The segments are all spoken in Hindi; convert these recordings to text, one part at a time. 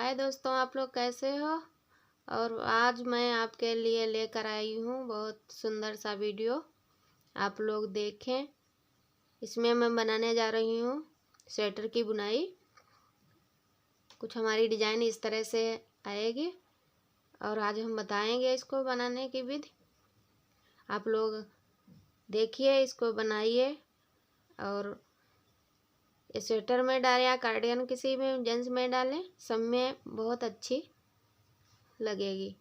हाय दोस्तों, आप लोग कैसे हो। और आज मैं आपके लिए लेकर आई हूँ बहुत सुंदर सा वीडियो। आप लोग देखें। इसमें मैं बनाने जा रही हूँ स्वेटर की बुनाई। कुछ हमारी डिजाइन इस तरह से आएगी और आज हम बताएंगे इसको बनाने की विधि। आप लोग देखिए, इसको बनाइए और स्वेटर में डालें या कार्डिगन किसी में जेंट्स में डालें, सब में बहुत अच्छी लगेगी।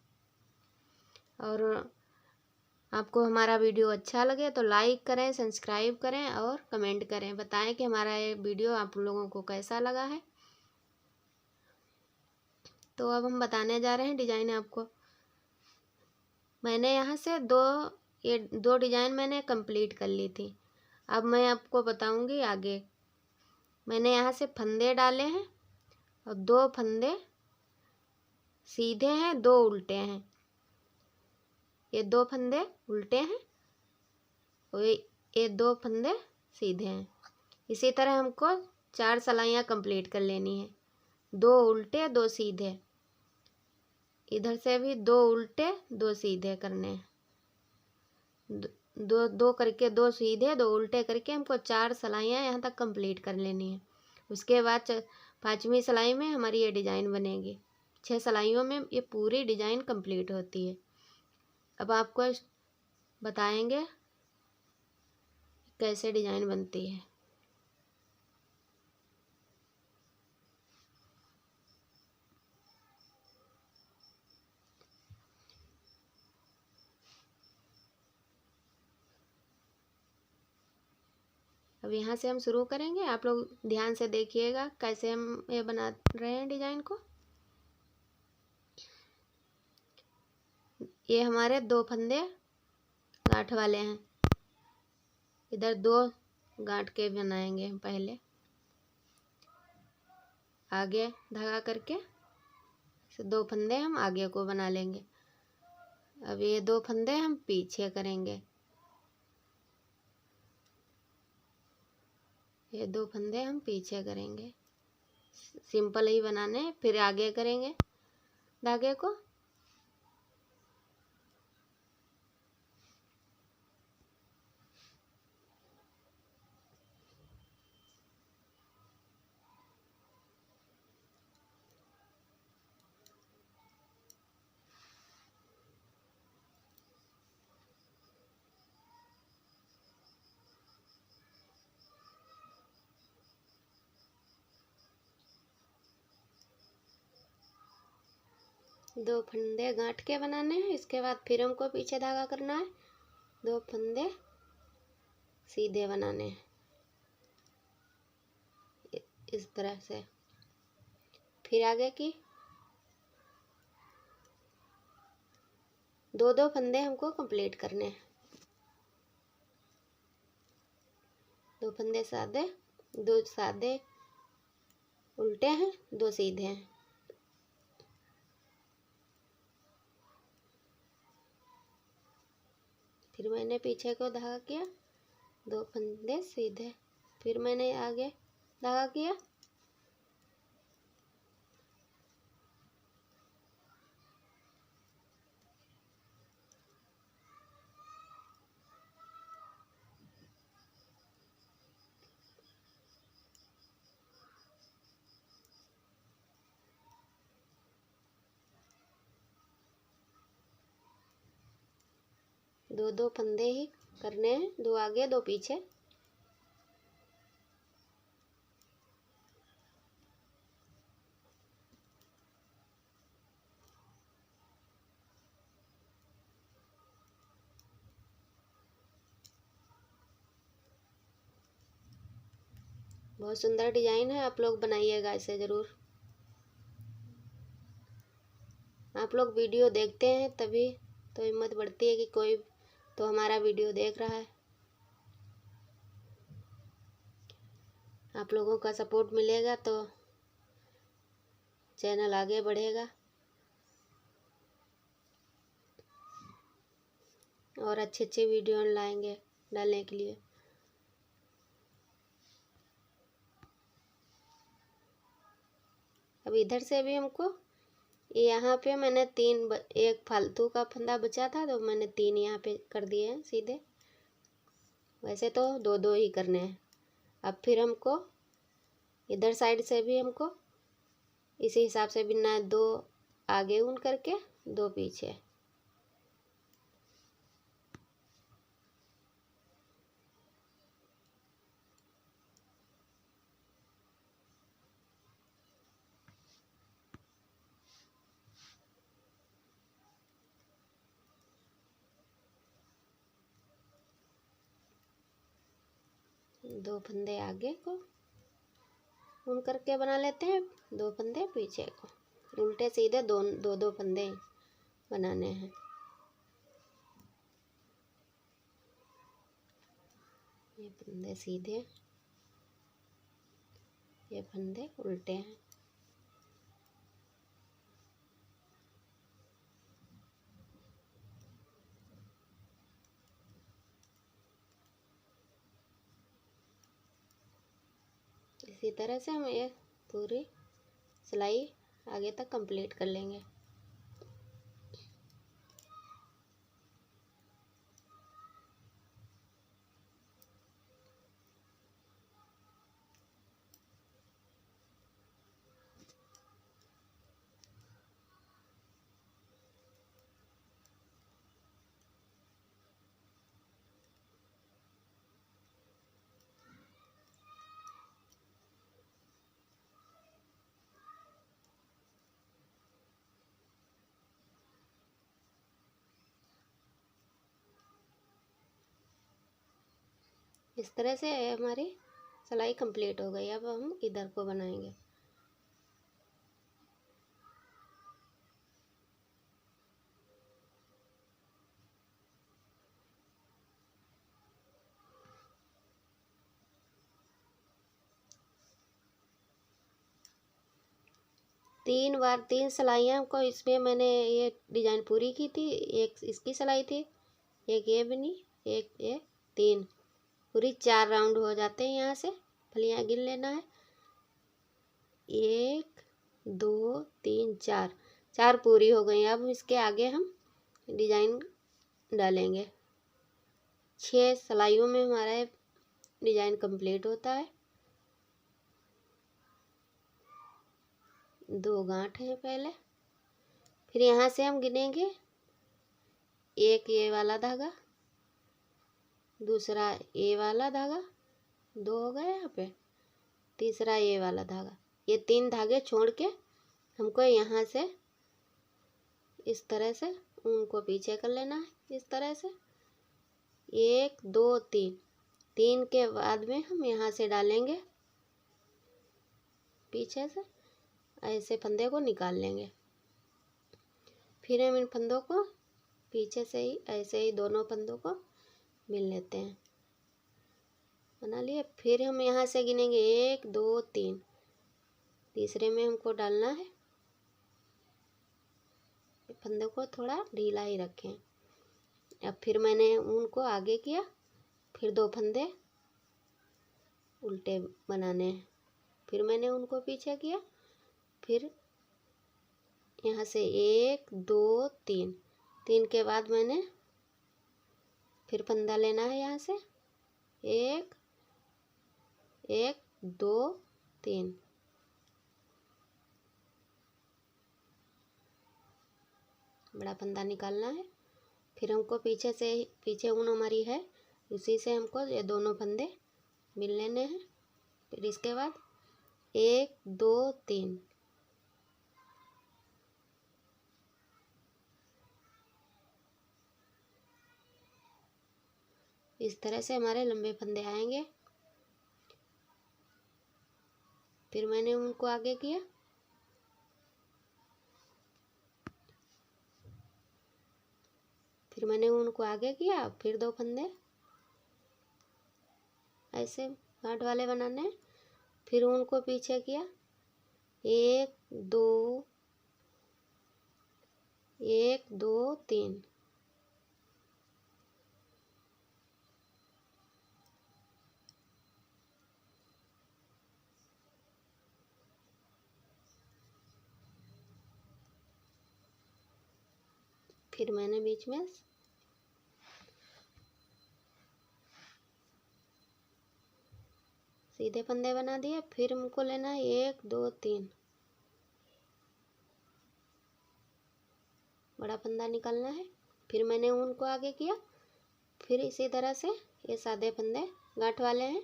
और आपको हमारा वीडियो अच्छा लगे तो लाइक करें, सब्सक्राइब करें और कमेंट करें। बताएं कि हमारा ये वीडियो आप लोगों को कैसा लगा है। तो अब हम बताने जा रहे हैं डिजाइन आपको। मैंने यहाँ से दो डिजाइन मैंने कंप्लीट कर ली थी। अब मैं आपको बताऊंगी आगे। मैंने यहाँ से फंदे डाले हैं और 2 फंदे सीधे हैं, 2 उल्टे हैं। ये 2 फंदे उल्टे हैं और ये 2 फंदे सीधे हैं। इसी तरह हमको 4 सिलाइयाँ कंप्लीट कर लेनी है। 2 उल्टे 2 सीधे, इधर से भी 2 उल्टे 2 सीधे करने हैं। दो दो करके 2 सीधे 2 उल्टे करके हमको 4 सिलाइयाँ यहाँ तक कंप्लीट कर लेनी है। उसके बाद 5वीं सिलाई में हमारी ये डिज़ाइन बनेगी। 6 सिलाइयों में ये पूरी डिज़ाइन कंप्लीट होती है। अब आपको बताएंगे कैसे डिज़ाइन बनती है। अब यहाँ से हम शुरू करेंगे। आप लोग ध्यान से देखिएगा कैसे हम ये बना रहे हैं डिज़ाइन को। ये हमारे 2 फंदे गांठ वाले हैं। इधर 2 गांठ के बनाएंगे हम। पहले आगे धागा करके 2 फंदे हम आगे को बना लेंगे। अब ये 2 फंदे हम पीछे करेंगे। ये 2 फंदे हम पीछे करेंगे। सिंपल ही बनाने, फिर आगे करेंगे धागे को। दो फंदे गांठ के बनाने हैं। इसके बाद फिर हमको पीछे धागा करना है। 2 फंदे सीधे बनाने हैं इस तरह से। फिर आगे की 2 फंदे हमको कंप्लीट करने हैं। 2 फंदे सादे, 2 सादे उल्टे हैं, 2 सीधे हैं। फिर मैंने पीछे को धागा किया, 2 फंदे सीधे। फिर मैंने आगे धागा किया, दो फंदे ही करने हैं, 2 आगे 2 पीछे। बहुत सुंदर डिजाइन है। आप लोग बनाइएगा इसे ज़रूर। आप लोग वीडियो देखते हैं तभी तो हिम्मत बढ़ती है कि कोई तो हमारा वीडियो देख रहा है। आप लोगों का सपोर्ट मिलेगा तो चैनल आगे बढ़ेगा और अच्छी अच्छी वीडियो लाएंगे डालने के लिए। अब इधर से भी हमको यहाँ पे मैंने एक फालतू का फंदा बचा था तो मैंने 3 यहाँ पे कर दिए हैं सीधे। वैसे तो 2-2 ही करने हैं। अब फिर हमको इधर साइड से भी हमको इसी हिसाब से बिनना है, 2 आगे ऊन करके 2 पीछे। दो फंदे आगे को ऊन करके बना लेते हैं, 2 फंदे पीछे को। उल्टे सीधे 2-2 फंदे बनाने हैं। ये फंदे सीधे, ये फंदे उल्टे हैं। इसी तरह से हम ये पूरी सिलाई आगे तक कंप्लीट कर लेंगे। इस तरह से हमारी सिलाई कंप्लीट हो गई। अब हम इधर को बनाएंगे। तीन बार 3 सिलाइयाँ को इसमें मैंने ये डिजाइन पूरी की थी। एक इसकी सिलाई थी, एक ये बनी, एक ये, 3 पूरी 4 राउंड हो जाते हैं। यहाँ से फलियाँ गिन लेना है, 1 2 3 4, 4 पूरी हो गई। अब इसके आगे हम डिजाइन डालेंगे। 6 सिलाइयों में हमारा डिजाइन कंप्लीट होता है। 2 गांठ हैं पहले, फिर यहाँ से हम गिनेंगे, एक ये वाला धागा, दूसरा ये वाला धागा, 2 हो गए यहाँ पे, तीसरा ये वाला धागा। ये 3 धागे छोड़ के हमको यहाँ से इस तरह से ऊन को पीछे कर लेना है। इस तरह से 1 2 3, 3 के बाद में हम यहाँ से डालेंगे पीछे से, ऐसे फंदे को निकाल लेंगे। फिर हम इन फंदों को पीछे से ही ऐसे ही दोनों फंदों को मिल लेते हैं। बना लिए। फिर हम यहाँ से गिनेंगे 1 2 3, तीसरे में हमको डालना है। फंदे को थोड़ा ढीला ही रखें। अब फिर मैंने ऊन को आगे किया, फिर 2 फंदे उल्टे बनाने हैं। फिर मैंने उनको पीछे किया, फिर यहाँ से 1 2 3, 3 के बाद मैंने फिर फंदा लेना है। यहाँ से 1 1 2 3, बड़ा फंदा निकालना है। फिर हमको पीछे से, पीछे ऊन हमारी है, उसी से हमको ये दोनों फंदे मिल लेने हैं। फिर इसके बाद 1 2 3, इस तरह से हमारे लंबे फंदे आएंगे। फिर मैंने उनको आगे किया, फिर मैंने उनको आगे किया, फिर 2 फंदे ऐसे गांठ वाले बनाने हैं। फिर उनको पीछे किया, 1 2 1 2 3, फिर मैंने बीच में सीधे फंदे बना दिए। फिर हमको लेना है 1 2 3, बड़ा फंदा निकालना है। फिर मैंने ऊन को आगे किया। फिर इसी तरह से ये सादे फंदे गांठ वाले हैं,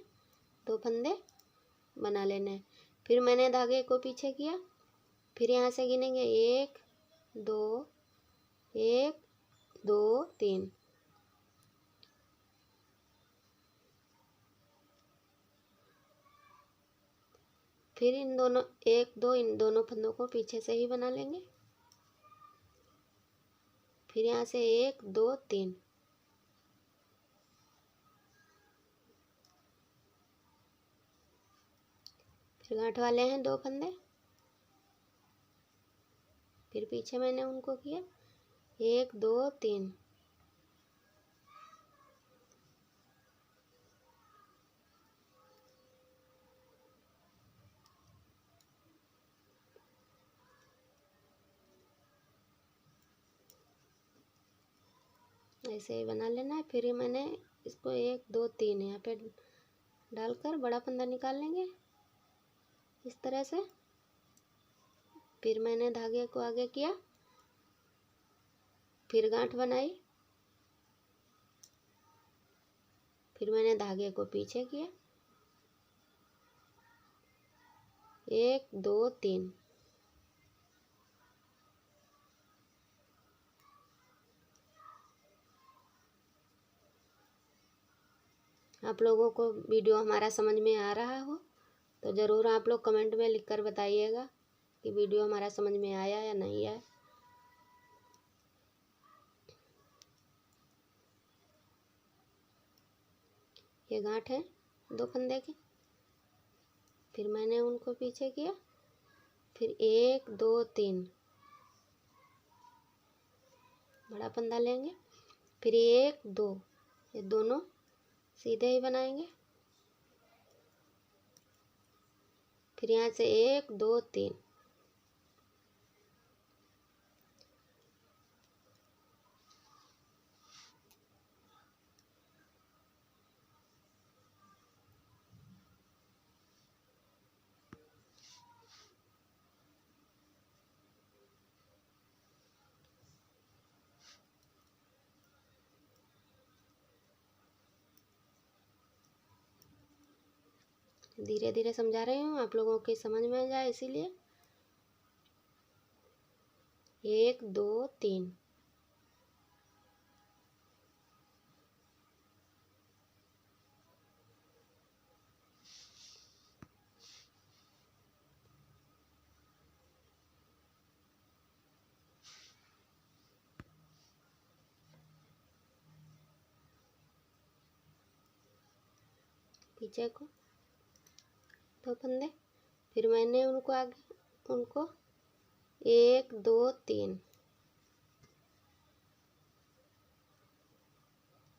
2 फंदे बना लेने हैं। फिर मैंने धागे को पीछे किया। फिर यहाँ से गिनेंगे 1 2 1 2 3। फिर इन दोनों 1 2 इन दोनों फंदों को पीछे से ही बना लेंगे। फिर यहाँ से 1 2 3, फिर गांठ वाले हैं 2 फंदे। फिर पीछे मैंने उनको किया 1 2 3। ऐसे ही बना लेना है। फिर मैंने इसको 1 2 3 यहाँ पे डालकर बड़ा फंदा निकाल लेंगे इस तरह से। फिर मैंने धागे को आगे किया। फिर गांठ बनाई। फिर मैंने धागे को पीछे किया 1 2 3। आप लोगों को वीडियो हमारा समझ में आ रहा हो तो ज़रूर आप लोग कमेंट में लिखकर बताइएगा कि वीडियो हमारा समझ में आया या नहीं आया। ये गांठ है 2 फंदे के। फिर मैंने उनको पीछे किया। फिर 1 2 3, बड़ा फंदा लेंगे। फिर 1 2, ये दोनों सीधे ही बनाएंगे। फिर यहाँ से 1 2 3, धीरे धीरे समझा रही हूँ आप लोगों के समझ में आ जाए इसीलिए। 1 2 3, पीछे को 2 फंदे। फिर मैंने उनको आगे 1 2 3,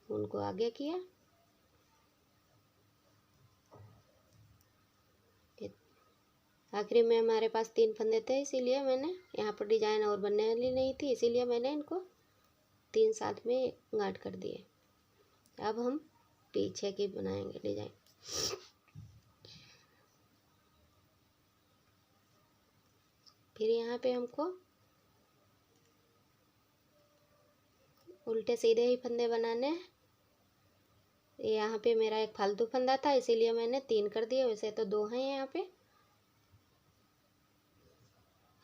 उनको आगे किया। आखिरी में हमारे पास 3 फंदे थे, इसीलिए मैंने यहाँ पर डिजाइन और बनने वाली नहीं थी, इसीलिए मैंने इनको 3 साथ में गांठ कर दिए। अब हम पीछे की बनाएंगे डिजाइन। फिर यहाँ पे हमको उल्टे सीधे ही फंदे बनाने हैं। यहाँ पे मेरा एक फालतू फंदा था, इसीलिए मैंने 3 कर दिए, वैसे तो 2 हैं यहाँ पे।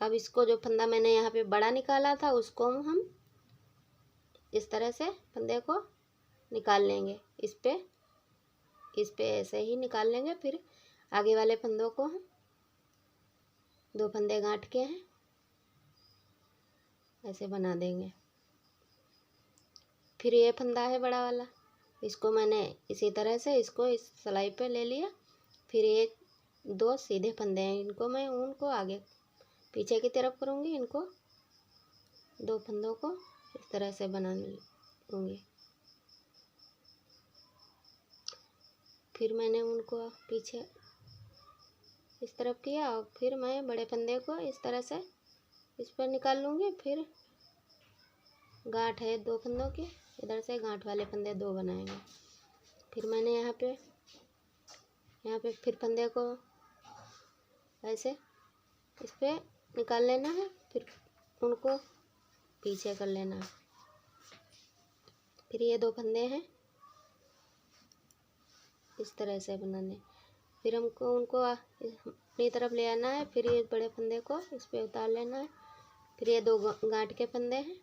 अब इसको जो फंदा मैंने यहाँ पे बड़ा निकाला था उसको हम इस तरह से फंदे को निकाल लेंगे। इस पे ऐसे ही निकाल लेंगे। फिर आगे वाले फंदों को हम 2 फंदे गांठ के हैं ऐसे बना देंगे। फिर ये फंदा है बड़ा वाला, इसको मैंने इसी तरह से इसको इस सिलाई पे ले लिया। फिर 1 2 सीधे फंदे हैं, इनको मैं ऊन को आगे पीछे की तरफ करूँगी। इनको 2 फंदों को इस तरह से बना लूँगी। फिर मैंने उनको पीछे इस तरफ किया और फिर मैं बड़े फंदे को इस तरह से इस पर निकाल लूँगी। फिर गांठ है 2 फंदों की, इधर से गांठ वाले फंदे 2 बनाएंगे। फिर मैंने यहाँ पे फिर फंदे को ऐसे इस पे निकाल लेना है, फिर उनको पीछे कर लेना है। फिर ये 2 फंदे हैं इस तरह से बनाने, फिर हमको उनको अपनी तरफ ले आना है। फिर ये बड़े फंदे को इस पे उतार लेना है। फिर ये 2 गांठ के फंदे हैं,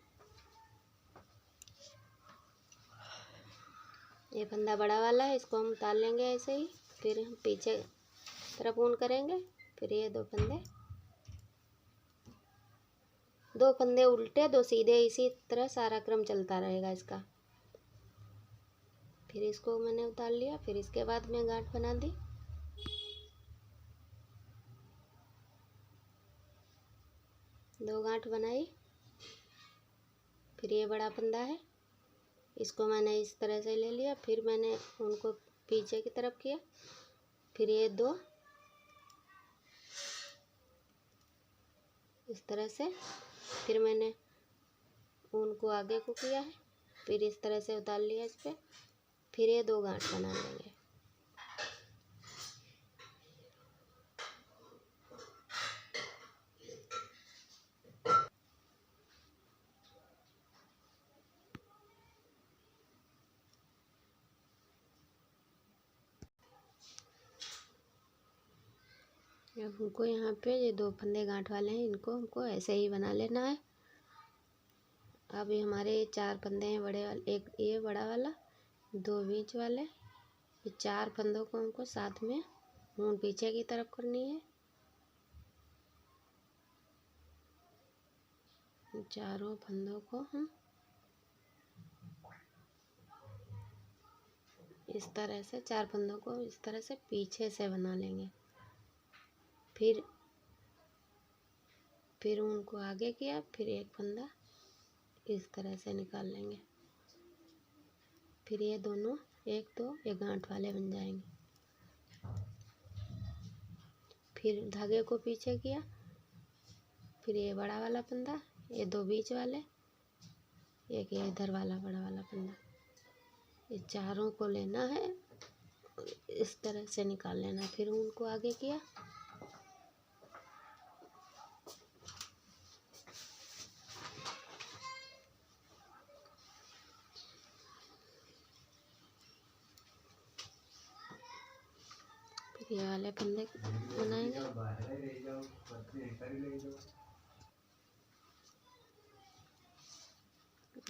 ये फंदा बड़ा वाला है, इसको हम उतार लेंगे ऐसे ही। फिर हम पीछे तरफ ऊन करेंगे। फिर ये 2 फंदे उल्टे 2 सीधे, इसी तरह सारा क्रम चलता रहेगा इसका। फिर इसको मैंने उतार लिया। फिर इसके बाद मैं गांठ बना दी। दो गांठ बनाई। फिर ये बड़ा फंदा है, इसको मैंने इस तरह से ले लिया। फिर मैंने उनको पीछे की तरफ किया। फिर ये 2 इस तरह से, फिर मैंने उनको आगे को किया है। फिर इस तरह से उतार लिया इस पे। फिर ये 2 गांठ बना लेंगे। अब हमको यहाँ पे ये 2 फंदे गांठ वाले हैं, इनको हमको ऐसे ही बना लेना है। अब ये हमारे 4 फंदे हैं बड़े वाले, एक ये बड़ा वाला, 2 बीच वाले। ये 4 फंदों को हमको साथ में ऊन पीछे की तरफ करनी है। चारों फंदों को हम इस तरह से, 4 फंदों को इस तरह से पीछे से बना लेंगे। फिर उनको आगे किया। फिर एक फंदा इस तरह से निकाल लेंगे। फिर ये दोनों 1 2 ये गांठ वाले बन जाएंगे। फिर धागे को पीछे किया। फिर ये बड़ा वाला फंदा, ये 2 बीच वाले, एक ये इधर वाला बड़ा वाला फंदा, ये चारों को लेना है, इस तरह से निकाल लेना। फिर उनको आगे किया। फिर ये वाले फंदे बनाएंगे।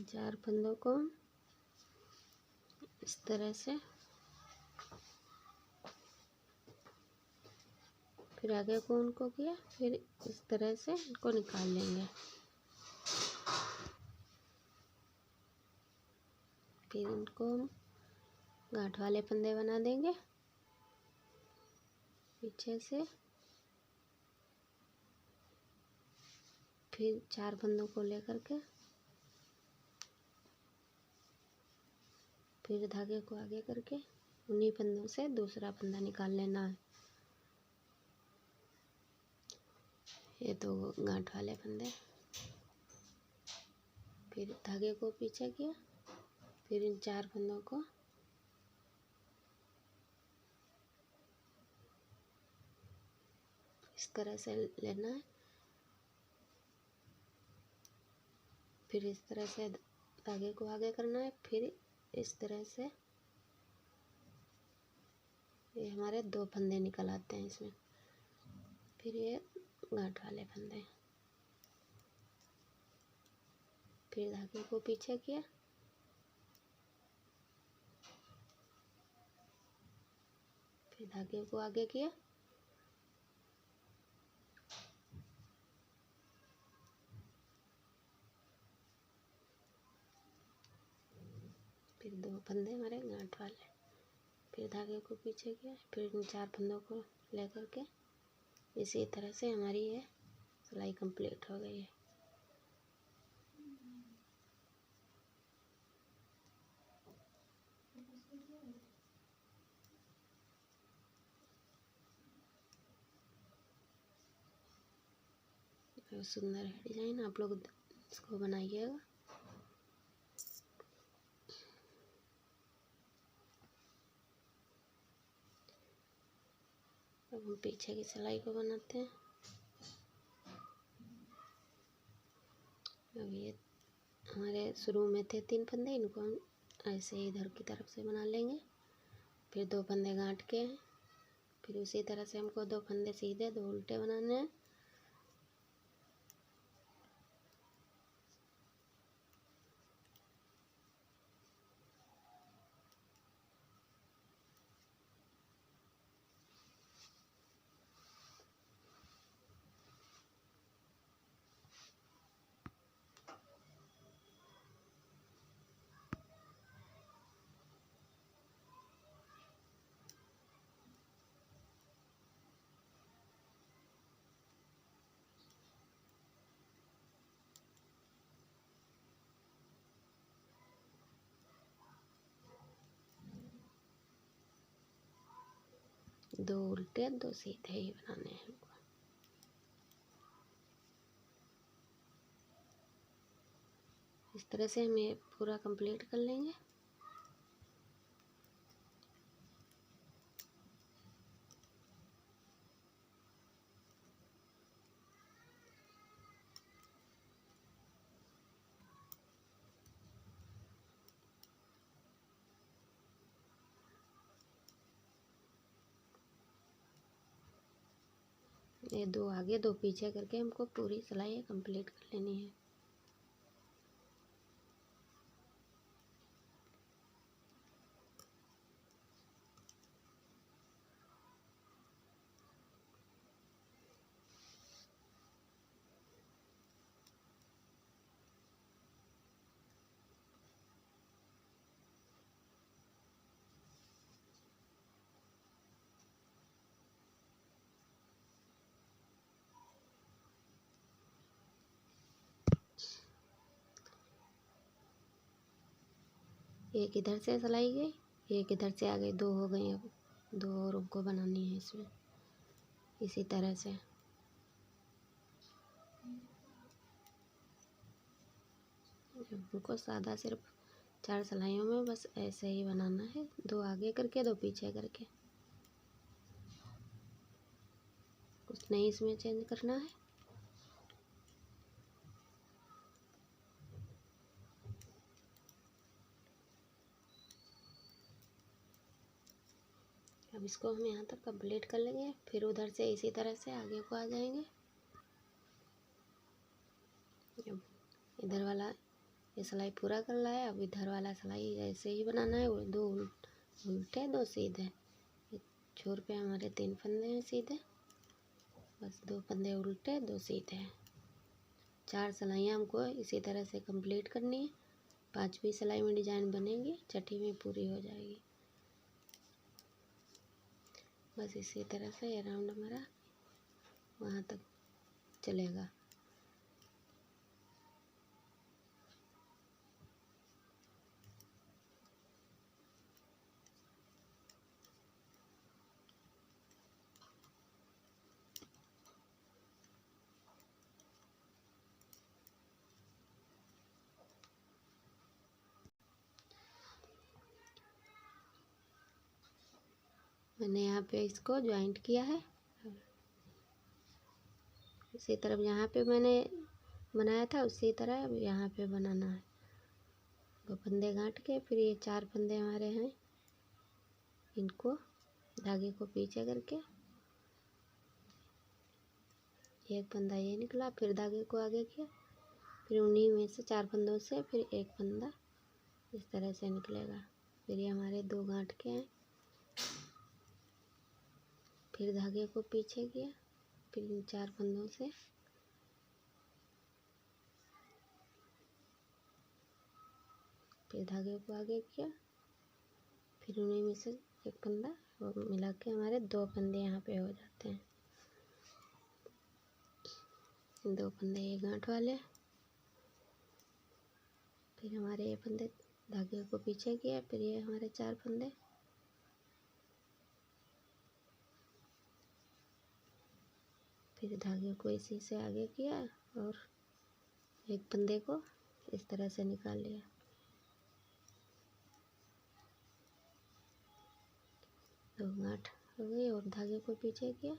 4 फंदों को इस तरह से, फिर आगे को उनको किया। फिर इस तरह से इनको निकाल लेंगे। फिर इनको हम गांठ वाले फंदे बना देंगे पीछे से। फिर 4 फंदों को लेकर के फिर धागे को आगे करके उन्हीं फंदों से दूसरा फंदा निकाल लेना है। ये 2 गांठ वाले फंदे। फिर धागे को पीछे किया। फिर इन 4 फंदों को इस तरह से लेना है। फिर इस तरह से धागे को आगे करना है। फिर इस तरह से ये हमारे 2 फंदे निकल आते हैं इसमें। फिर ये गांठ वाले फंदे। फिर धागे को पीछे किया। फिर धागे को आगे किया। फिर 2 फंदे हमारे गांठ वाले। फिर धागे को पीछे किया। फिर इन 4 फंदों को लेकर के इसी तरह से हमारी ये सिलाई कंप्लीट हो गई है। बहुत सुंदर है डिज़ाइन, आप लोग इसको बनाइएगा। अब हम पीछे की सिलाई को बनाते हैं। अब ये हमारे शुरू में थे 3 फंदे, इनको हम ऐसे ही इधर की तरफ से बना लेंगे। फिर 2 फंदे गांठ के हैं, फिर उसी तरह से हमको 2 फंदे सीधे 2 उल्टे बनाने हैं। दो उल्टे 2 सीधे ही बनाने हैं हमको। इस तरह से हम ये पूरा कंप्लीट कर लेंगे। ये 2 आगे 2 पीछे करके हमको पूरी सिलाई कंप्लीट कर लेनी है। एक इधर से सिलाई गई, एक इधर से आ गई, 2 हो गई। अब 2 और हमको बनानी है इसमें इसी तरह से। हमको सादा सिर्फ 4 सिलाइयों में बस ऐसे ही बनाना है, 2 आगे करके 2 पीछे करके, कुछ नहीं इसमें चेंज करना है। अब इसको हम यहाँ तक कंप्लीट कर लेंगे, फिर उधर से इसी तरह से आगे को आ जाएंगे। अब इधर वाला ये सिलाई पूरा कर रहा है, अब इधर वाला सिलाई ऐसे ही बनाना है। 2 उल्टे 2 सीधे। छोर पे हमारे 3 फंदे हैं सीधे, बस 2 फंदे उल्टे 2 सीधे। 4 सिलाइयाँ हमको इसी तरह से कंप्लीट करनी है। 5वीं सिलाई में डिजाइन बनेगी, 6ठी में पूरी हो जाएगी। बस इसी तरह से ये राउंड हमारा वहाँ तक चलेगा। मैंने यहाँ पे इसको ज्वाइंट किया है। इसी तरफ यहाँ पे मैंने बनाया था उसी तरह अब यहाँ पे बनाना है। 2 फंदे गांठ के फिर ये 4 फंदे हमारे हैं, इनको धागे को पीछे करके एक फंदा ये निकला, फिर धागे को आगे किया, फिर उन्हीं में से 4 फंदों से फिर एक फंदा इस तरह से निकलेगा। फिर ये हमारे 2 गांठ के हैं, फिर धागे को पीछे किया, फिर इन 4 फंदों से फिर धागे को आगे किया, फिर उन्हीं में से एक फंदा और मिला के हमारे 2 फंदे यहाँ पे हो जाते हैं। 2 फंदे ये गांठ वाले, फिर हमारे ये फंदे धागे को पीछे किया, फिर ये हमारे 4 फंदे, फिर धागे को इसी से आगे किया और एक फंदे को इस तरह से निकाल लिया। दो गांठ हो गई और धागे को पीछे किया।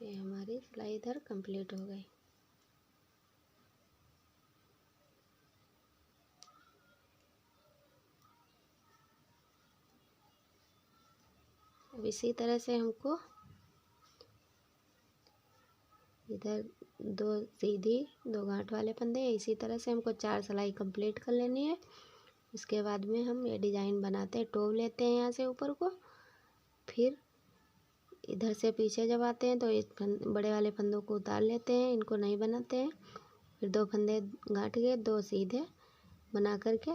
ये हमारी सिलाई इधर कंप्लीट हो गई। अब इसी तरह से हमको इधर 2 सीधी 2 गांठ वाले फंदे, इसी तरह से हमको 4 सिलाई कंप्लीट कर लेनी है। इसके बाद में हम ये डिज़ाइन बनाते हैं। टोप लेते हैं यहाँ से ऊपर को, फिर इधर से पीछे जब आते हैं तो इस बड़े वाले फंदों को उतार लेते हैं, इनको नहीं बनाते हैं। फिर 2 फंदे गांठ के 2 सीधे बना करके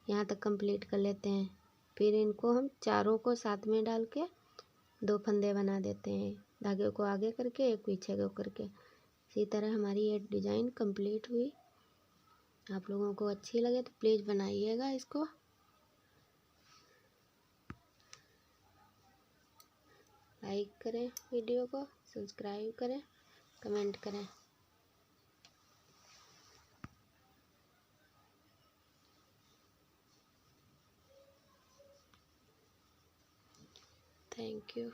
यहाँ तक कंप्लीट कर लेते हैं। फिर इनको हम चारों को साथ में डाल के 2 फंदे बना देते हैं, धागे को आगे करके एक पीछे को करके। इसी तरह हमारी ये डिज़ाइन कंप्लीट हुई। आप लोगों को अच्छी लगे तो प्लीज़ बनाइएगा इसको। लाइक करें वीडियो को, सब्सक्राइब करें, कमेंट करें। Thank you.